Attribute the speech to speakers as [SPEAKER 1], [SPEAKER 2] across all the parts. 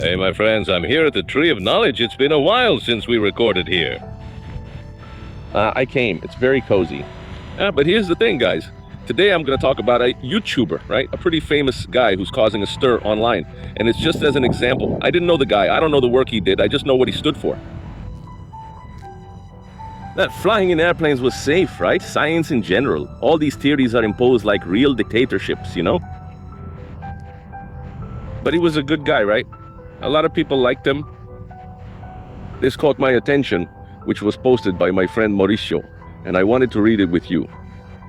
[SPEAKER 1] Hey, my friends, I'm here at the Tree of Knowledge. It's been a while since we recorded here.
[SPEAKER 2] I came. It's very cozy.
[SPEAKER 1] But here's the thing, guys. Today I'm going to talk about a YouTuber, right? A pretty famous guy who's causing a stir online. And it's just as an example. I didn't know the guy. I don't know the work he did. I just know what he stood for. That flying in airplanes was safe, right? Science in general. All these theories are imposed like real dictatorships, you know? But he was a good guy, right? A lot of people liked him. This caught my attention, which was posted by my friend Mauricio, and I wanted to read it with you.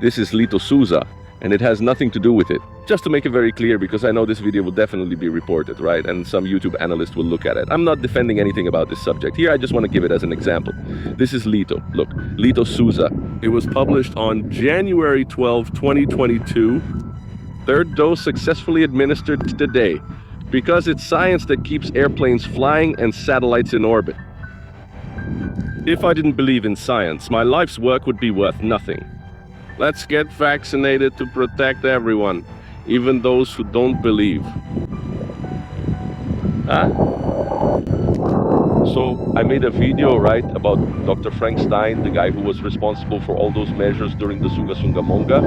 [SPEAKER 1] This is LITO Souza, and it has nothing to do with it. Just to make it very clear, because I know this video will definitely be reported, right? And some YouTube analyst will look at it. I'm not defending anything about this subject. Here, I just want to give it as an example. This is LITO. Look, LITO Souza. It was published on January 12, 2022. Third dose successfully administered today. Because it's science that keeps airplanes flying and satellites in orbit. If I didn't believe in science, my life's work would be worth nothing. Let's get vaccinated to protect everyone, even those who don't believe. So I made a video, right, about Dr. Frank Stein, the guy who was responsible for all those measures during the Sunga-Sunga-Monga.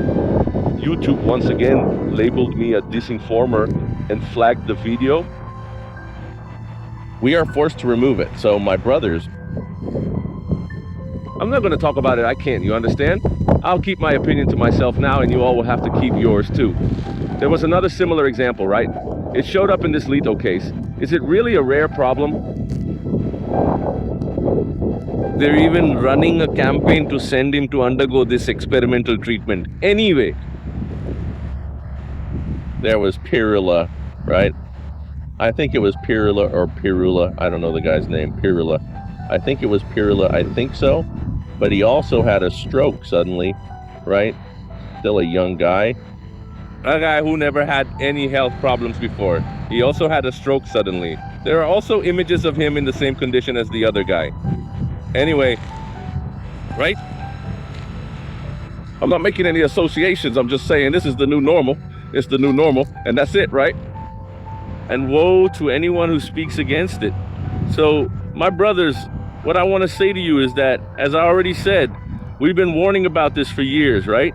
[SPEAKER 1] YouTube once again labeled me a disinformer and flagged the video.
[SPEAKER 2] We are forced to remove it, so my brothers...
[SPEAKER 1] I'm not going to talk about it, I can't, you understand? I'll keep my opinion to myself now, and you all will have to keep yours too. There was another similar example, right? It showed up in this LITO case. Is it really a rare problem? They're even running a campaign to send him to undergo this experimental treatment. Anyway,
[SPEAKER 2] there was Pirula, right? I think it was Pirula or Pirula. I don't know the guy's name. Pirula. I think it was Pirula. I think so. But he also had a stroke suddenly, right? Still a young guy.
[SPEAKER 1] A guy who never had any health problems before. He also had a stroke suddenly. There are also images of him in the same condition as the other guy. Anyway, right? I'm not making any associations. I'm just saying this is the new normal. It's the new normal, and that's it, right? And woe to anyone who speaks against it. So, my brothers, what I want to say to you is that, as I already said, we've been warning about this for years, right?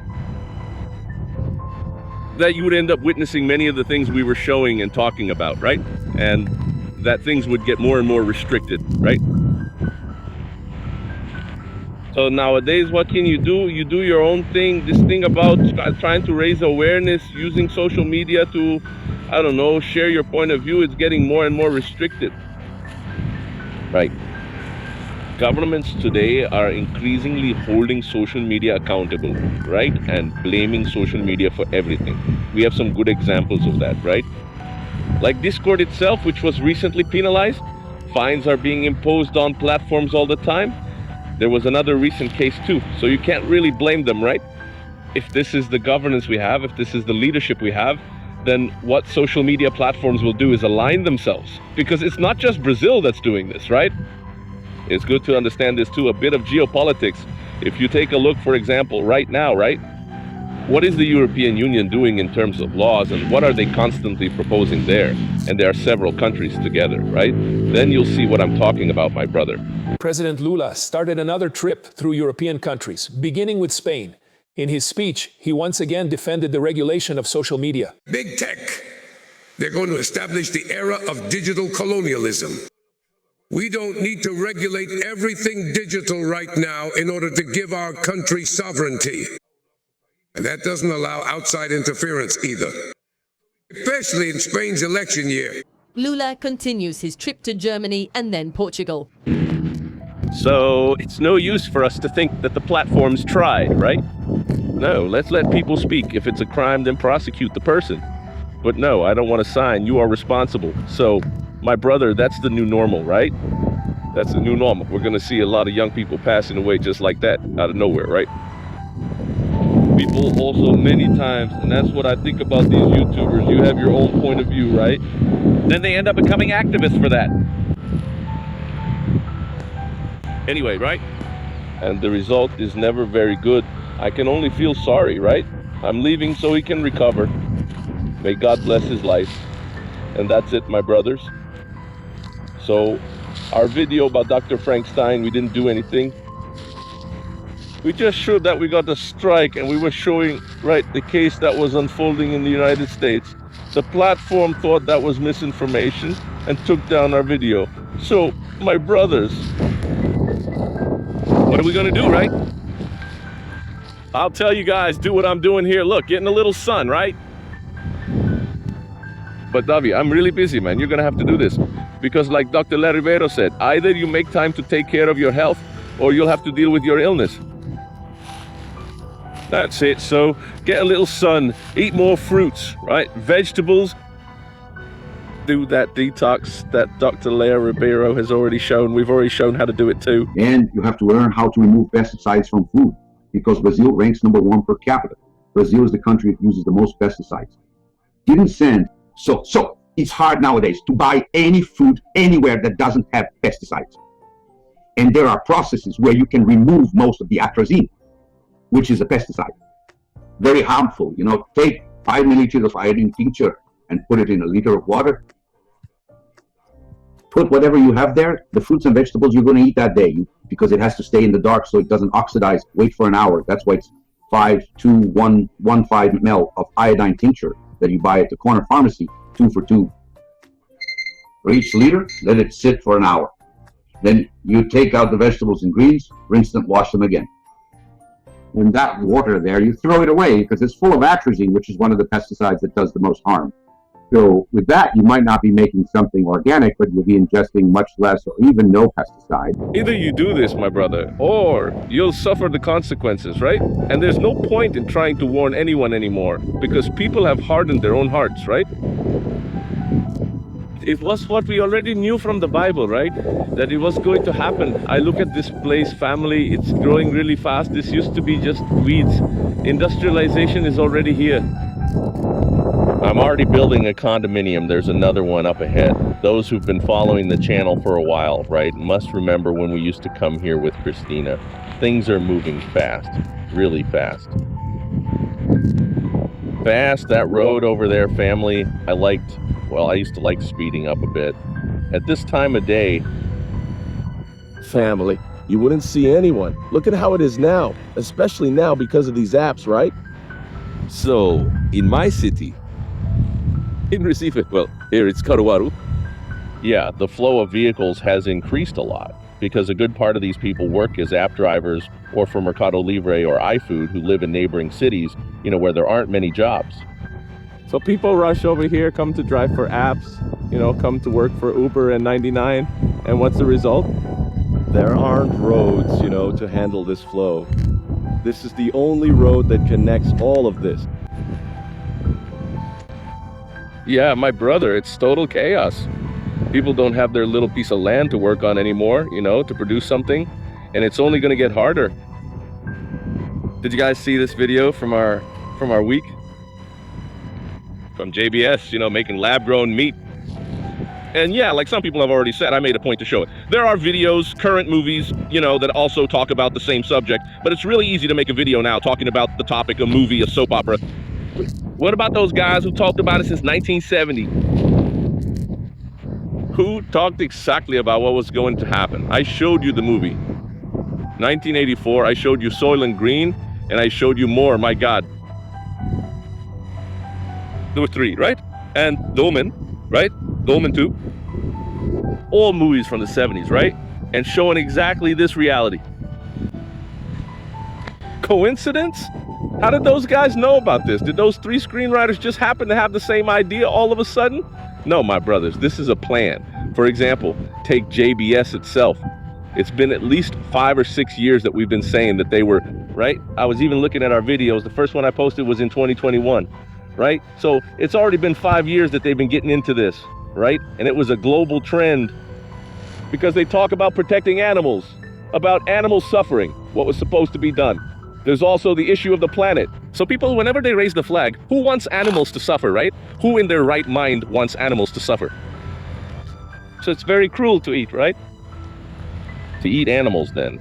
[SPEAKER 1] That you would end up witnessing many of the things we were showing and talking about, right? And that things would get more and more restricted, right? So nowadays, what can you do? You do your own thing. This thing about trying to raise awareness using social media to, I don't know, share your point of view, it's getting more and more restricted.
[SPEAKER 2] Right.
[SPEAKER 1] Governments today are increasingly holding social media accountable, right? And blaming social media for everything. We have some good examples of that, right? Like Discord itself, which was recently penalized. Fines are being imposed on platforms all the time. There was another recent case too, so you can't really blame them, right? If this is the governance we have, if this is the leadership we have, then what social media platforms will do is align themselves. Because it's not just Brazil that's doing this, right? It's good to understand this too, a bit of geopolitics. If you take a look, for example, right now, right? What is the European Union doing in terms of laws, and what are they constantly proposing there? And there are several countries together, right? Then you'll see what I'm talking about, my brother.
[SPEAKER 3] President Lula started another trip through European countries, beginning with Spain. In his speech, he once again defended the regulation of social media.
[SPEAKER 4] Big tech. They're going to establish the era of digital colonialism. We don't need to regulate everything digital right now in order to give our country sovereignty. And that doesn't allow outside interference either, especially in Spain's election year.
[SPEAKER 5] Lula continues his trip to Germany and then Portugal.
[SPEAKER 1] So it's no use for us to think that the platforms tried, right? No, let's let people speak. If it's a crime, then prosecute the person. But no, I don't want to sign. You are responsible. So, my brother, that's the new normal, right? That's the new normal. We're going to see a lot of young people passing away just like that, out of nowhere, right? People also many times, and that's what I think about these YouTubers, you have your own point of view, right? Then they end up becoming activists for that. Anyway, right? And the result is never very good. I can only feel sorry, right? I'm leaving so he can recover. May God bless his life. And that's it, my brothers.
[SPEAKER 2] So our video about Dr. Frankenstein, we didn't do anything. We just showed that we got a strike, and we were showing, right, the case that was unfolding in the United States. The platform thought that was misinformation and took down our video. So, my brothers,
[SPEAKER 1] What are we gonna do, right? I'll tell you guys, do what I'm doing here. Look, getting a little sun, right? But Davi, I'm really busy, man. You're gonna have to do this. Because like Dr. Larivero said, either you make time to take care of your health or you'll have to deal with your illness. That's it. So get a little sun, eat more fruits, right? Vegetables. Do that detox that Dr. Lea Ribeiro has already shown. We've already shown how to do it too.
[SPEAKER 6] And you have to learn how to remove pesticides from food, because Brazil ranks #1 per capita. Brazil is the country that uses the most pesticides. Didn't send. So it's hard nowadays to buy any food anywhere that doesn't have pesticides. And there are processes where you can remove most of the atrazine, which is a pesticide. Very harmful. You know, take 5 milliliters of iodine tincture and put it in a liter of water. Put whatever you have there, the fruits and vegetables you're going to eat that day, because it has to stay in the dark so it doesn't oxidize. Wait for an hour. That's why it's 5-2-1-1-5 ml of iodine tincture that you buy at the corner pharmacy, 2 for 2. For each liter, let it sit for an hour. Then you take out the vegetables and greens, rinse them, wash them again. And that water there, you throw it away because it's full of atrazine, which is one of the pesticides that does the most harm. So with that, you might not be making something organic, but you'll be ingesting much less or even no pesticide.
[SPEAKER 1] Either you do this, my brother, or you'll suffer the consequences, right? And there's no point in trying to warn anyone anymore because people have hardened their own hearts, right? It was what we already knew from the Bible, right? That it was going to happen. I look at this place, family, it's growing really fast. This used to be just weeds. Industrialization is already here.
[SPEAKER 2] I'm already building a condominium. There's another one up ahead. Those who've been following the channel for a while, right, must remember when we used to come here with Christina. Things are moving fast, really fast. Fast, that road over there, family, I used to like speeding up a bit. At this time of day,
[SPEAKER 7] family, you wouldn't see anyone. Look at how it is now, especially now because of these apps, right?
[SPEAKER 1] So, in my city, in Recife, well, here it's Caruaru.
[SPEAKER 2] yeah, the flow of vehicles has increased a lot because a good part of these people work as app drivers or for Mercado Libre or iFood who live in neighboring cities, where there aren't many jobs.
[SPEAKER 8] So people rush over here, come to drive for apps, come to work for Uber and 99. And what's the result?
[SPEAKER 7] There aren't roads, to handle this flow. This is the only road that connects all of this.
[SPEAKER 1] Yeah, my brother, it's total chaos. People don't have their little piece of land to work on anymore, to produce something, and it's only going to get harder. Did you guys see this video from our week? From JBS, making lab-grown meat. And yeah, like some people have already said, I made a point to show it. There are videos, current movies, that also talk about the same subject, but it's really easy to make a video now talking about the topic, a movie, a soap opera. What about those guys who talked about it since 1970? Who talked exactly about what was going to happen? I showed you the movie. 1984, I showed you Soylent Green, and I showed you more, my God. There were 3, right? And Dolman, right? Dolman 2. All movies from the 70s, right? And showing exactly this reality. Coincidence? How did those guys know about this? Did those 3 screenwriters just happen to have the same idea all of a sudden? No, my brothers, this is a plan. For example, take JBS itself. It's been at least 5 or 6 years that we've been saying that they were, right? I was even looking at our videos. The first one I posted was in 2021, right? So it's already been 5 years that they've been getting into this, right? And it was a global trend because they talk about protecting animals, about animal suffering, what was supposed to be done. There's also the issue of the planet. So people, whenever they raise the flag, who wants animals to suffer, right? Who in their right mind wants animals to suffer? So it's very cruel to eat, right?
[SPEAKER 2] To eat animals then.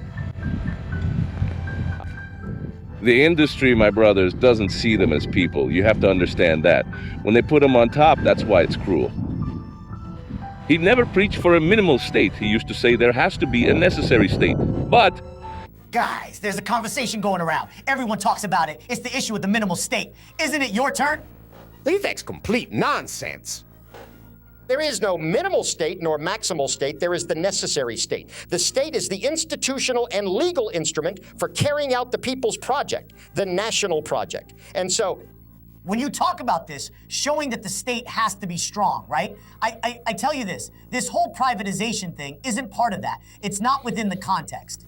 [SPEAKER 1] The industry, my brothers, doesn't see them as people. You have to understand that. When they put them on top, that's why it's cruel. He never preached for a minimal state. He used to say there has to be a necessary state. But
[SPEAKER 9] Guys, there's a conversation going around. Everyone talks about it. It's the issue with the minimal state. Isn't it your turn?
[SPEAKER 10] That's complete nonsense. There is no minimal state nor maximal state. There is the necessary state. The state is the institutional and legal instrument for carrying out the people's project, the national project. And so,
[SPEAKER 9] when you talk about this, showing that the state has to be strong, right? I tell you this whole privatization thing isn't part of that. It's not within the context.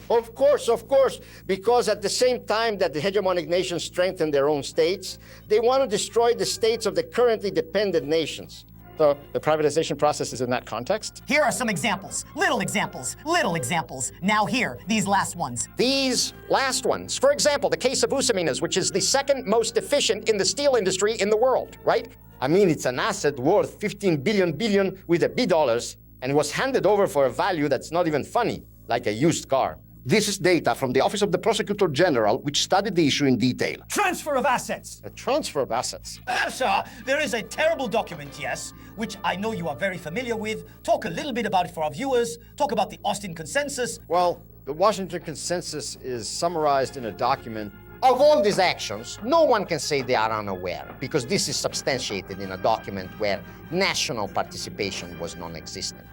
[SPEAKER 10] of course, because at the same time that the hegemonic nations strengthen their own states, they want to destroy the states of the currently dependent nations. So the privatization process is in that context?
[SPEAKER 9] Here are some examples. Little examples. Now here, these last ones.
[SPEAKER 10] These last ones. For example, the case of Usiminas, which is the second most efficient in the steel industry in the world, right? I mean, it's an asset worth 15 billion with a B dollars and was handed over for a value that's not even funny, like a used car. This is data from the Office of the Prosecutor General, which studied the issue in detail.
[SPEAKER 9] Transfer of assets.
[SPEAKER 10] A transfer of assets?
[SPEAKER 9] Sir, there is a terrible document, yes, which I know you are very familiar with. Talk a little bit about it for our viewers. Talk about the Austin Consensus.
[SPEAKER 10] Well, the Washington Consensus is summarized in a document. Of all these actions, no one can say they are unaware, because this is substantiated in a document where national participation was non-existent.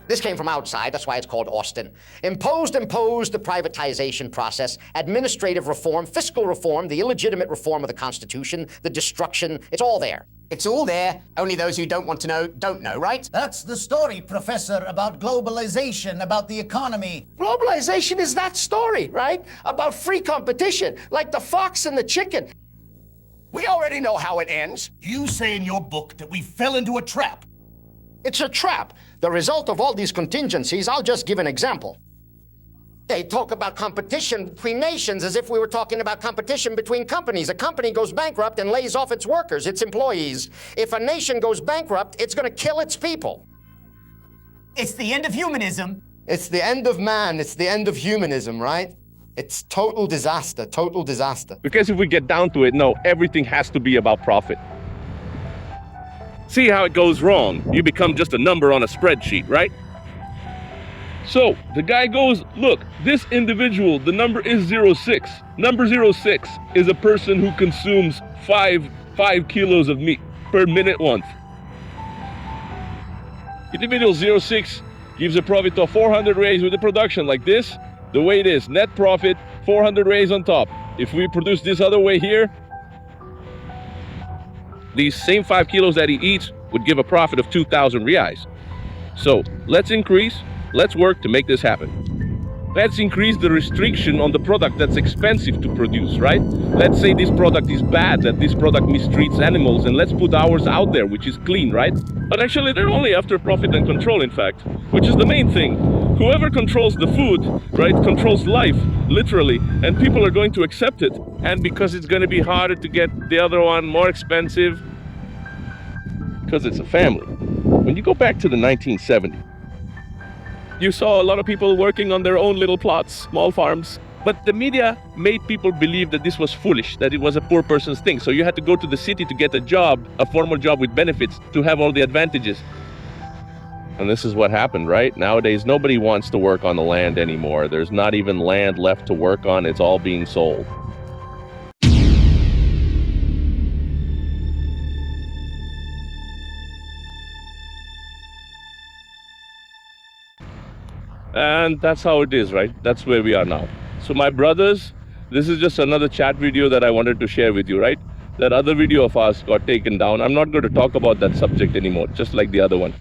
[SPEAKER 10] This came from outside, that's why it's called Austin. Imposed the privatization process, administrative reform, fiscal reform, the illegitimate reform of the Constitution, the destruction, it's all there. It's all there, only those who don't want to know, don't know, right?
[SPEAKER 9] That's the story, Professor, about globalization, about the economy.
[SPEAKER 10] Globalization is that story, right? About free competition, like the fox and the chicken. We already know how it ends.
[SPEAKER 9] You say in your book that we fell into a trap.
[SPEAKER 10] It's a trap. The result of all these contingencies, I'll just give an example. They talk about competition between nations as if we were talking about competition between companies. A company goes bankrupt and lays off its workers, its employees. If a nation goes bankrupt, it's going to kill its people.
[SPEAKER 9] It's the end of humanism.
[SPEAKER 10] It's the end of man. It's the end of humanism, right? It's total disaster, total disaster.
[SPEAKER 1] because if we get down to it, no, everything has to be about profit. See how it goes wrong. You become just a number on a spreadsheet, right? So the guy goes, look, this individual, the number is 06. Number 06 is a person who consumes 5 kilos of meat per minute once. Individual 06 gives a profit of 400 rays with the production like this. The way it is, net profit, 400 rays on top. If we produce this other way here, these same 5 kilos that he eats would give a profit of 2,000 reais. So let's work to make this happen. Let's increase the restriction on the product that's expensive to produce, right? Let's say this product is bad, that this product mistreats animals, and let's put ours out there, which is clean, right? But actually, they're only after profit and control, in fact, which is the main thing. Whoever controls the food, right, controls life, literally, and people are going to accept it. And because it's going to be harder to get the other one, more expensive, because it's a family. When you go back to the 1970s, you saw a lot of people working on their own little plots, small farms. But the media made people believe that this was foolish, that it was a poor person's thing. So you had to go to the city to get a job, a formal job with benefits, to have all the advantages. And this is what happened, right? Nowadays, nobody wants to work on the land anymore. There's not even land left to work on. It's all being sold. And that's how it is, right? That's where we are now. So my brothers, this is just another chat video that I wanted to share with you, right? That other video of ours got taken down. I'm not going to talk about that subject anymore, just like the other one.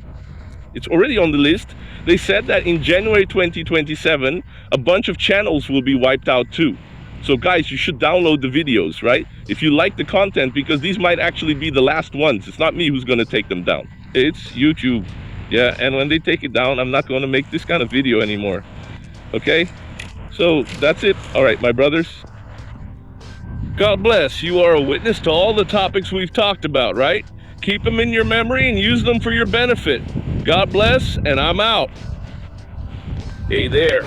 [SPEAKER 1] It's already on the list. They said that in January 2027, a bunch of channels will be wiped out too. So guys, you should download the videos, right? If you like the content, because these might actually be the last ones. It's not me who's going to take them down. It's YouTube. Yeah, and when they take it down, I'm not going to make this kind of video anymore. Okay? So that's it. All right, my brothers. God bless. You are a witness to all the topics we've talked about, right? Keep them in your memory and use them for your benefit. God bless, and I'm out. Hey there.